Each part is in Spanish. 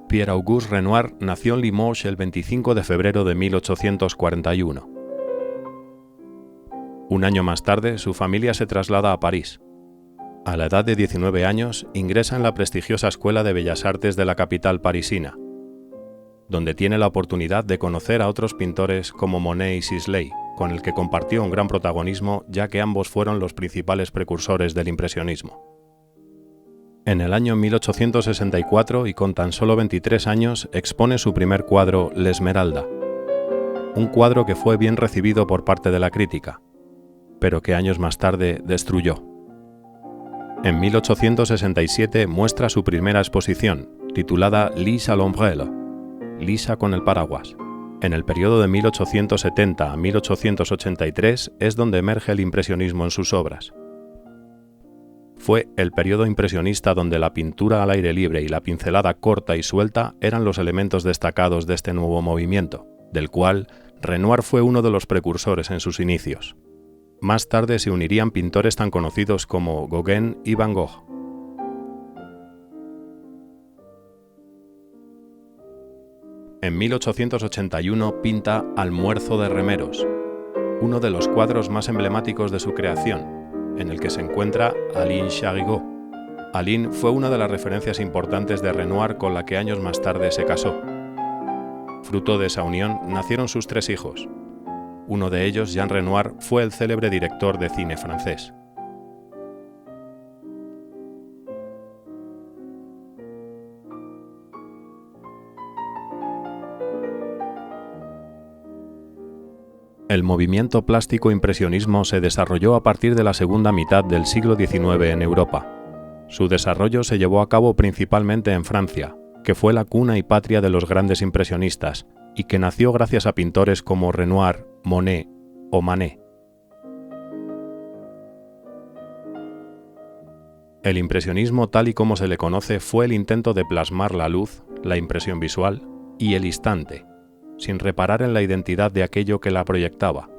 Pierre-Auguste Renoir nació en Limoges el 25 de febrero de 1841. Un año más tarde, su familia se traslada a París. A la edad de 19 años, ingresa en la prestigiosa Escuela de Bellas Artes de la capital parisina, donde tiene la oportunidad de conocer a otros pintores como Monet y Sisley, con el que compartió un gran protagonismo, ya que ambos fueron los principales precursores del impresionismo. En el año 1864, y con tan solo 23 años, expone su primer cuadro, L'Esmeralda, un cuadro que fue bien recibido por parte de la crítica, pero que años más tarde destruyó. En 1867 muestra su primera exposición, titulada Lise à l'ombrelle, Lisa con el paraguas. En el periodo de 1870 a 1883 es donde emerge el impresionismo en sus obras. Fue el periodo impresionista donde la pintura al aire libre y la pincelada corta y suelta eran los elementos destacados de este nuevo movimiento, del cual Renoir fue uno de los precursores en sus inicios. Más tarde se unirían pintores tan conocidos como Gauguin y Van Gogh. En 1881 pinta Almuerzo de remeros, uno de los cuadros más emblemáticos de su creación, en el que se encuentra Aline Charigot. Aline fue una de las referencias importantes de Renoir, con la que años más tarde se casó. Fruto de esa unión nacieron sus 3 hijos. Uno de ellos, Jean Renoir, fue el célebre director de cine francés. El movimiento plástico impresionismo se desarrolló a partir de la segunda mitad del siglo XIX en Europa. Su desarrollo se llevó a cabo principalmente en Francia, que fue la cuna y patria de los grandes impresionistas, y que nació gracias a pintores como Renoir, Monet o Manet. El impresionismo, tal y como se le conoce, fue el intento de plasmar la luz, la impresión visual y el instante, sin reparar en la identidad de aquello que la proyectaba.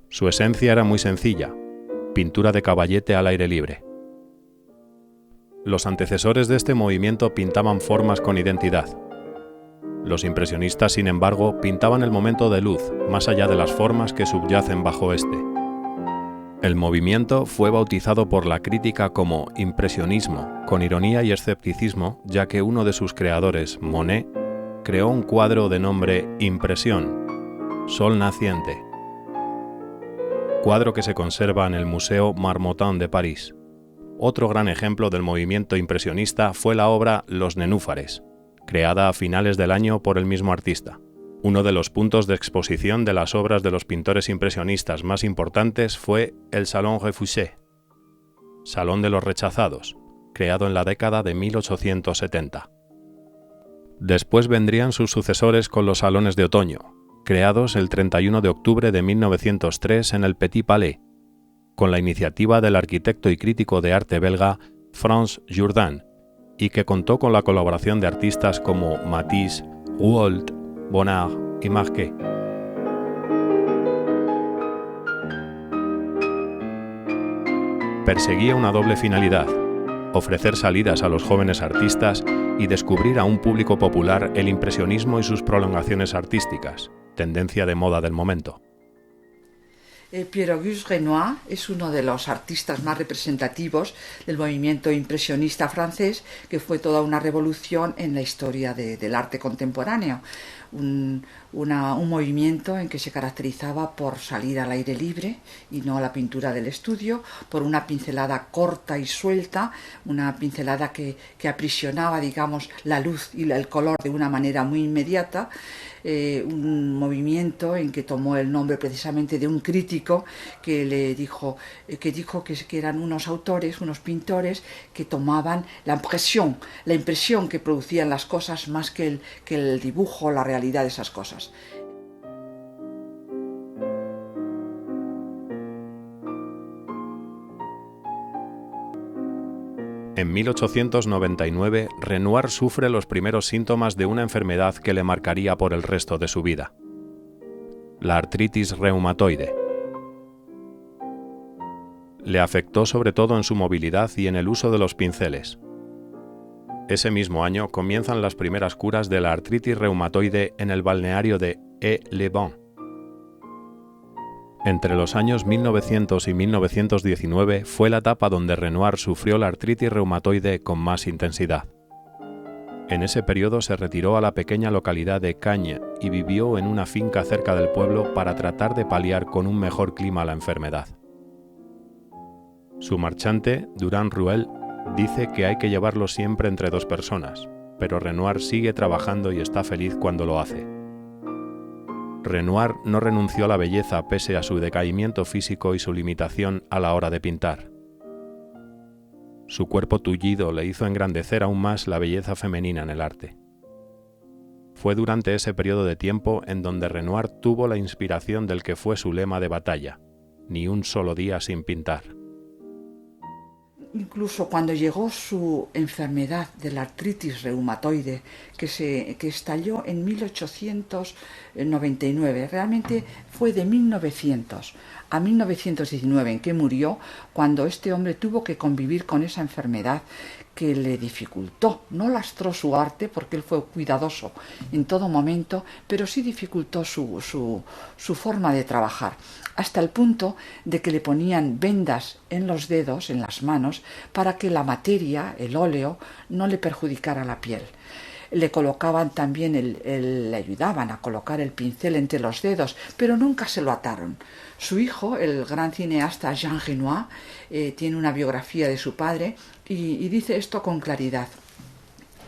Su esencia era muy sencilla: pintura de caballete al aire libre. Los antecesores de este movimiento pintaban formas con identidad. Los impresionistas, sin embargo, pintaban el momento de luz, más allá de las formas que subyacen bajo este. El movimiento fue bautizado por la crítica como impresionismo, con ironía y escepticismo, ya que uno de sus creadores, Monet, creó un cuadro de nombre Impresión, Sol naciente, cuadro que se conserva en el Museo Marmottan de París. Otro gran ejemplo del movimiento impresionista fue la obra Los nenúfares, creada a finales del año por el mismo artista. Uno de los puntos de exposición de las obras de los pintores impresionistas más importantes fue el Salon Refusé, Salón de los Rechazados, creado en la década de 1870. Después vendrían sus sucesores con los Salones de Otoño, creados el 31 de octubre de 1903 en el Petit Palais, con la iniciativa del arquitecto y crítico de arte belga Frans Jourdan, y que contó con la colaboración de artistas como Matisse, Rouault, Bonnard y Marquet. Perseguía una doble finalidad: ofrecer salidas a los jóvenes artistas y descubrir a un público popular el impresionismo y sus prolongaciones artísticas, tendencia de moda del momento. Pierre-Auguste Renoir es uno de los artistas más representativos del movimiento impresionista francés, que fue toda una revolución en la historia del arte contemporáneo. Un movimiento en que se caracterizaba por salir al aire libre y no a la pintura del estudio, por una pincelada corta y suelta, una pincelada que aprisionaba, digamos, la luz y el color de una manera muy inmediata. Un movimiento en que tomó el nombre precisamente de un crítico que dijo que eran unos autores, unos pintores que tomaban la impresión que producían las cosas más que el dibujo, la realidad de esas cosas. En 1899, Renoir sufre los primeros síntomas de una enfermedad que le marcaría por el resto de su vida: la artritis reumatoide. Le afectó sobre todo en su movilidad y en el uso de los pinceles. Ese mismo año comienzan las primeras curas de la artritis reumatoide en el balneario de Aix-les-Bains. Entre los años 1900 y 1919 fue la etapa donde Renoir sufrió la artritis reumatoide con más intensidad. En ese periodo se retiró a la pequeña localidad de Cagnes y vivió en una finca cerca del pueblo para tratar de paliar con un mejor clima la enfermedad. Su marchante, Durand Ruel, dice que hay que llevarlo siempre entre dos personas, pero Renoir sigue trabajando y está feliz cuando lo hace. Renoir no renunció a la belleza pese a su decaimiento físico y su limitación a la hora de pintar. Su cuerpo tullido le hizo engrandecer aún más la belleza femenina en el arte. Fue durante ese periodo de tiempo en donde Renoir tuvo la inspiración del que fue su lema de batalla: ni un solo día sin pintar. Incluso cuando llegó su enfermedad de la artritis reumatoide, que estalló en 1899, realmente fue de 1900 a 1919 en que murió, cuando este hombre tuvo que convivir con esa enfermedad que le dificultó, no lastró su arte porque él fue cuidadoso en todo momento, pero sí dificultó su forma de trabajar, hasta el punto de que le ponían vendas en los dedos, en las manos, para que la materia, el óleo, no le perjudicara la piel. Le colocaban también, le ayudaban a colocar el pincel entre los dedos, pero nunca se lo ataron. Su hijo, el gran cineasta Jean Renoir, tiene una biografía de su padre y dice esto con claridad.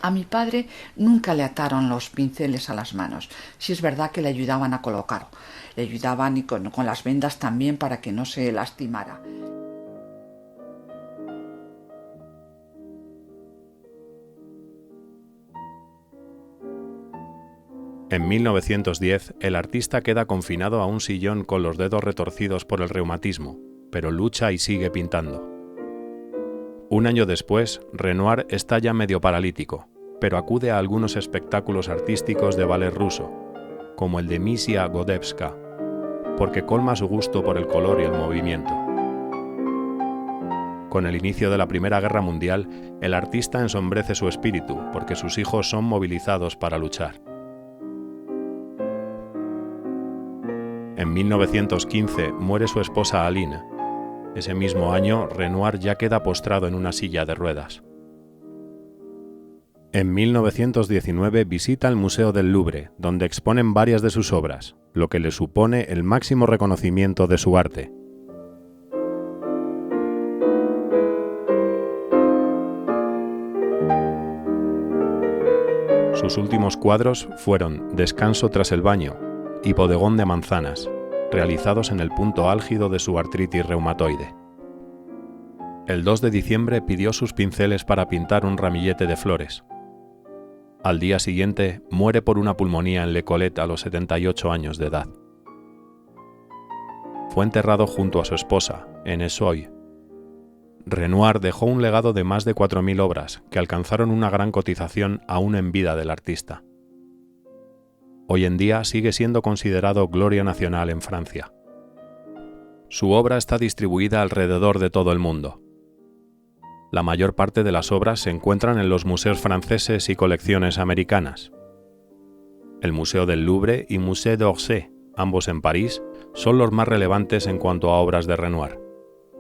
A mi padre nunca le ataron los pinceles a las manos. Sí es verdad que le ayudaban a colocar. Le ayudaban y con las vendas también para que no se lastimara. En 1910, el artista queda confinado a un sillón con los dedos retorcidos por el reumatismo, pero lucha y sigue pintando. Un año después, Renoir está ya medio paralítico, pero acude a algunos espectáculos artísticos de ballet ruso, como el de Misia Godevska, porque colma su gusto por el color y el movimiento. Con el inicio de la Primera Guerra Mundial, el artista ensombrece su espíritu porque sus hijos son movilizados para luchar. En 1915 muere su esposa Aline. Ese mismo año, Renoir ya queda postrado en una silla de ruedas. En 1919 visita el Museo del Louvre, donde exponen varias de sus obras, lo que le supone el máximo reconocimiento de su arte. Sus últimos cuadros fueron Descanso tras el baño y Bodegón de manzanas, realizados en el punto álgido de su artritis reumatoide. El 2 de diciembre pidió sus pinceles para pintar un ramillete de flores. Al día siguiente muere por una pulmonía en Le Collet a los 78 años de edad. Fue enterrado junto a su esposa, en Essoy. Renoir dejó un legado de más de 4.000 obras que alcanzaron una gran cotización aún en vida del artista. Hoy en día sigue siendo considerado gloria nacional en Francia. Su obra está distribuida alrededor de todo el mundo. La mayor parte de las obras se encuentran en los museos franceses y colecciones americanas. El Museo del Louvre y Musée d'Orsay, ambos en París, son los más relevantes en cuanto a obras de Renoir.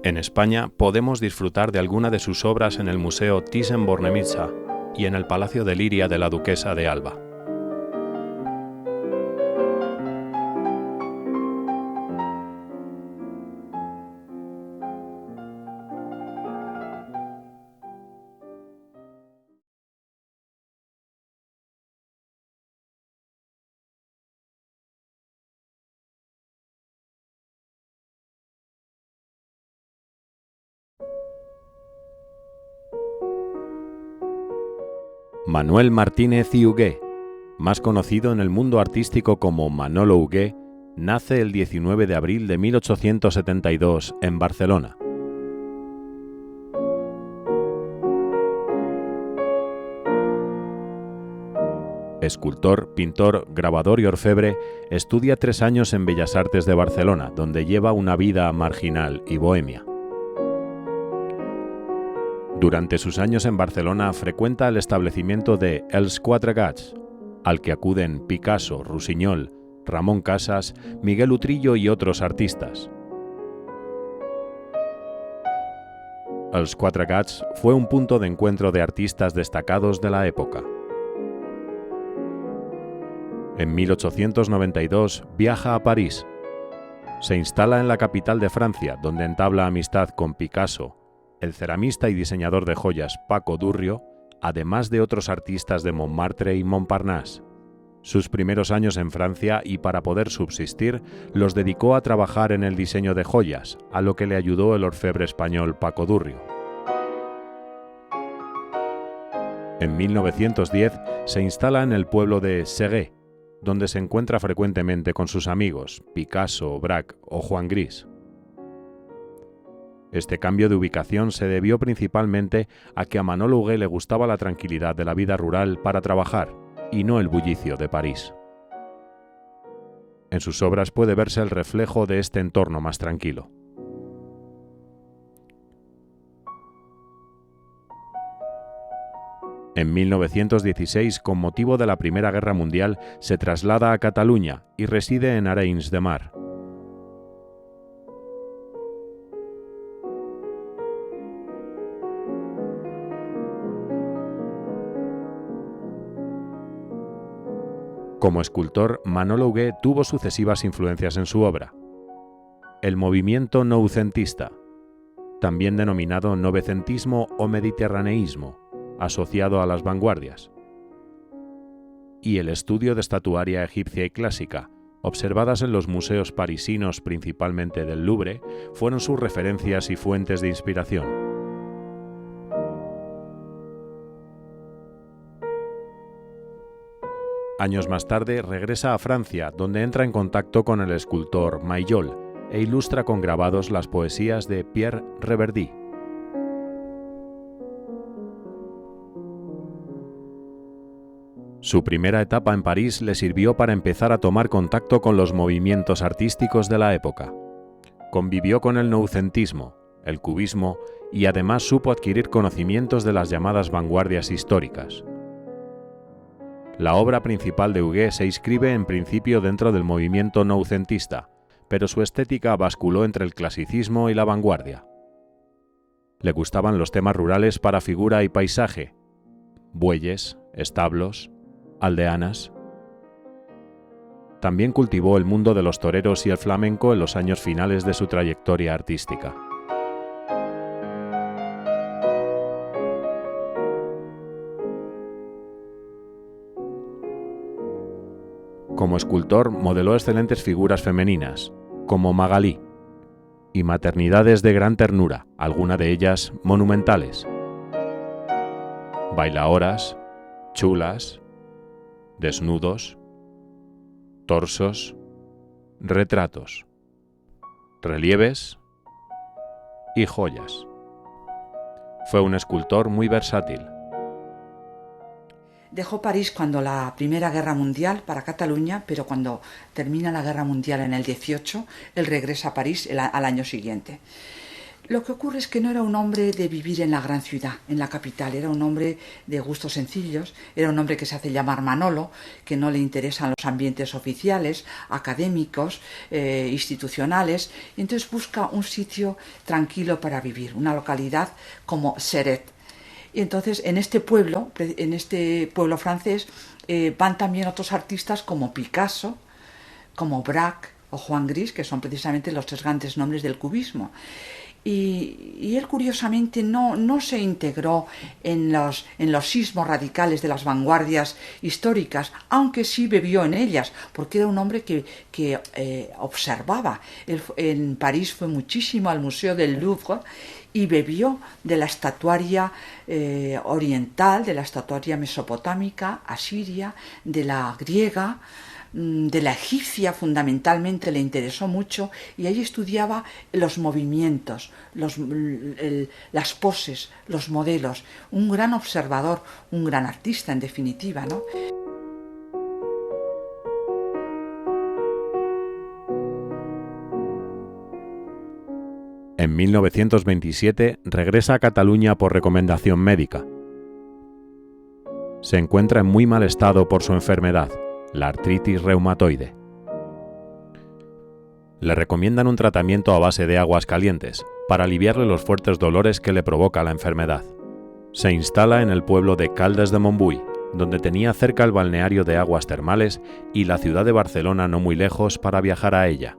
En España podemos disfrutar de alguna de sus obras en el Museo Thyssen-Bornemisza y en el Palacio de Liria de la Duquesa de Alba. Manuel Martínez y Huguet, más conocido en el mundo artístico como Manolo Huguet, nace el 19 de abril de 1872 en Barcelona. Escultor, pintor, grabador y orfebre, estudia 3 años en Bellas Artes de Barcelona, donde lleva una vida marginal y bohemia. Durante sus años en Barcelona frecuenta el establecimiento de Els Quatre Gats, al que acuden Picasso, Rusiñol, Ramón Casas, Miguel Utrillo y otros artistas. Els Quatre Gats fue un punto de encuentro de artistas destacados de la época. En 1892 viaja a París. Se instala en la capital de Francia, donde entabla amistad con Picasso, el ceramista y diseñador de joyas Paco Durrio, además de otros artistas de Montmartre y Montparnasse. Sus primeros años en Francia y para poder subsistir los dedicó a trabajar en el diseño de joyas, a lo que le ayudó el orfebre español Paco Durrio. En 1910 se instala en el pueblo de Ségué, donde se encuentra frecuentemente con sus amigos Picasso, Braque o Juan Gris. Este cambio de ubicación se debió principalmente a que a Manolo Huguet le gustaba la tranquilidad de la vida rural para trabajar, y no el bullicio de París. En sus obras puede verse el reflejo de este entorno más tranquilo. En 1916, con motivo de la Primera Guerra Mundial, se traslada a Cataluña y reside en Arenys de Mar. Como escultor, Manolo Huguet tuvo sucesivas influencias en su obra. El movimiento noucentista, también denominado novecentismo o mediterraneísmo, asociado a las vanguardias, y el estudio de estatuaria egipcia y clásica, observadas en los museos parisinos principalmente del Louvre, fueron sus referencias y fuentes de inspiración. Años más tarde regresa a Francia, donde entra en contacto con el escultor Maillol e ilustra con grabados las poesías de Pierre Reverdy. Su primera etapa en París le sirvió para empezar a tomar contacto con los movimientos artísticos de la época. Convivió con el noucentismo, el cubismo y además supo adquirir conocimientos de las llamadas vanguardias históricas. La obra principal de Huguet se inscribe en principio dentro del movimiento noucentista, pero su estética basculó entre el clasicismo y la vanguardia. Le gustaban los temas rurales para figura y paisaje: bueyes, establos, aldeanas. También cultivó el mundo de los toreros y el flamenco en los años finales de su trayectoria artística. Como escultor modeló excelentes figuras femeninas, como Magalí, y maternidades de gran ternura, algunas de ellas monumentales. Bailaoras, chulas, desnudos, torsos, retratos, relieves y joyas. Fue un escultor muy versátil. Dejó París cuando la Primera Guerra Mundial para Cataluña, pero cuando termina la Guerra Mundial en el 18, él regresa a París al año siguiente. Lo que ocurre es que no era un hombre de vivir en la gran ciudad, en la capital, era un hombre de gustos sencillos, era un hombre que se hace llamar Manolo, que no le interesan los ambientes oficiales, académicos, institucionales, y entonces busca un sitio tranquilo para vivir, una localidad como Céret. Y entonces en este pueblo francés, van también otros artistas como Picasso, como Braque o Juan Gris, que son precisamente los tres grandes nombres del cubismo. Y él curiosamente no se integró en los sismos radicales de las vanguardias históricas, aunque sí bebió en ellas, porque era un hombre que observaba. Él en París fue muchísimo al Museo del Louvre y bebió de la estatuaria oriental, de la estatuaria mesopotámica, asiria, de la griega, de la egipcia fundamentalmente le interesó mucho, y ahí estudiaba los movimientos, las poses, los modelos. Un gran observador, un gran artista en definitiva, ¿no? En 1927 regresa a Cataluña por recomendación médica. Se encuentra en muy mal estado por su enfermedad, la artritis reumatoide. Le recomiendan un tratamiento a base de aguas calientes para aliviarle los fuertes dolores que le provoca la enfermedad. Se instala en el pueblo de Caldes de Montbui, donde tenía cerca el balneario de aguas termales y la ciudad de Barcelona no muy lejos para viajar a ella.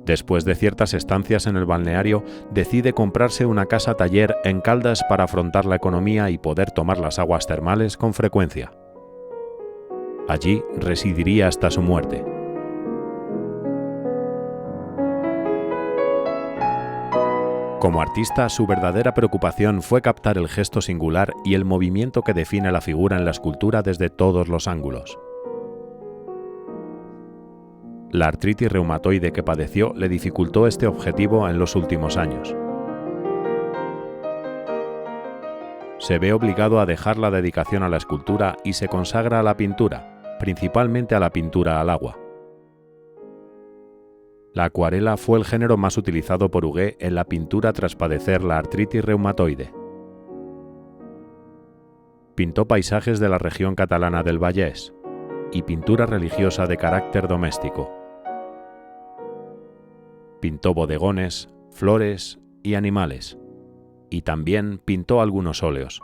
Después de ciertas estancias en el balneario, decide comprarse una casa taller en Caldes para afrontar la economía y poder tomar las aguas termales con frecuencia. Allí residiría hasta su muerte. Como artista, su verdadera preocupación fue captar el gesto singular y el movimiento que define la figura en la escultura desde todos los ángulos. La artritis reumatoide que padeció le dificultó este objetivo en los últimos años. Se ve obligado a dejar la dedicación a la escultura y se consagra a la pintura, principalmente a la pintura al agua. La acuarela fue el género más utilizado por Huguet en la pintura tras padecer la artritis reumatoide. Pintó paisajes de la región catalana del Vallès y pintura religiosa de carácter doméstico. Pintó bodegones, flores y animales, y también pintó algunos óleos.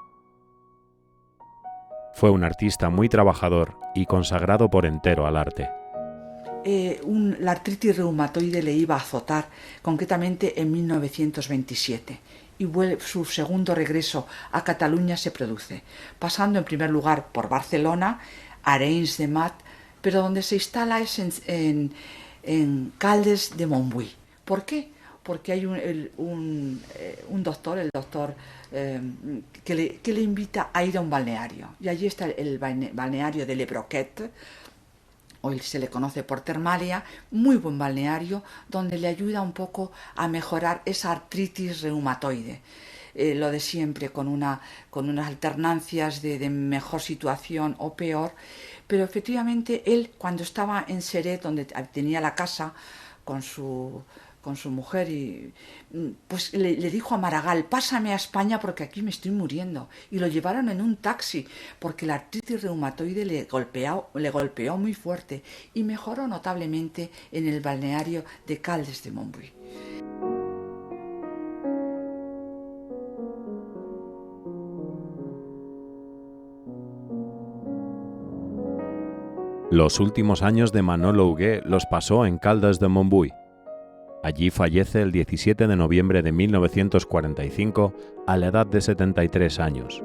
Fue un artista muy trabajador y consagrado por entero al arte. La artritis reumatoide le iba a azotar, concretamente en 1927, y su segundo regreso a Cataluña se produce, pasando en primer lugar por Barcelona, Arenys de Mar, pero donde se instala es en Caldes de Montbui. ¿Por qué? Porque hay un doctor, el doctor que le invita a ir a un balneario, y allí está el balneario de Le Broquet. Hoy se le conoce por Termalia, muy buen balneario, donde le ayuda un poco a mejorar esa artritis reumatoide. Lo de siempre, con unas alternancias de mejor situación o peor, pero efectivamente él, cuando estaba en Ceret, donde tenía la casa con su mujer, y pues le dijo a Maragall: pásame a España porque aquí me estoy muriendo, y lo llevaron en un taxi porque la artritis reumatoide le golpeó muy fuerte y mejoró notablemente en el balneario de Caldes de Montbui. Los últimos años de Manolo Huguet los pasó en Caldes de Montbui. Allí fallece el 17 de noviembre de 1945 a la edad de 73 años.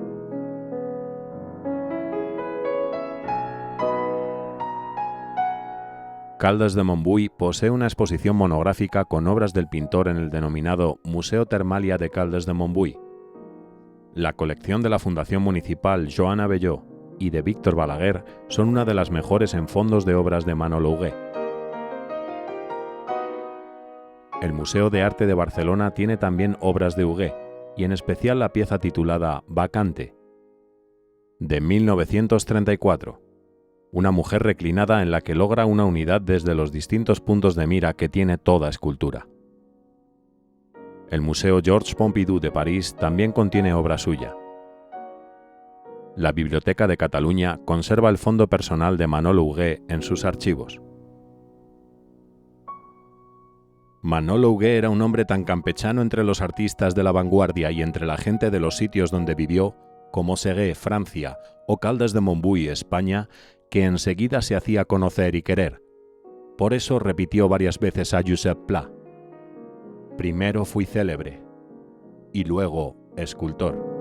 Caldes de Montbui posee una exposición monográfica con obras del pintor en el denominado Museo Termalia de Caldes de Montbui. La colección de la Fundación Municipal Joan Abelló y de Víctor Balaguer son una de las mejores en fondos de obras de Manolo Huguet. El Museo de Arte de Barcelona tiene también obras de Huguet, y en especial la pieza titulada Bacante, de 1934, una mujer reclinada en la que logra una unidad desde los distintos puntos de mira que tiene toda escultura. El Museo Georges Pompidou de París también contiene obra suya. La Biblioteca de Cataluña conserva el fondo personal de Manolo Huguet en sus archivos. Manolo Huguet era un hombre tan campechano entre los artistas de la vanguardia y entre la gente de los sitios donde vivió, como Segué, Francia, o Caldes de Montbui, España, que enseguida se hacía conocer y querer. Por eso repitió varias veces a Josep Pla: primero fui célebre, y luego escultor.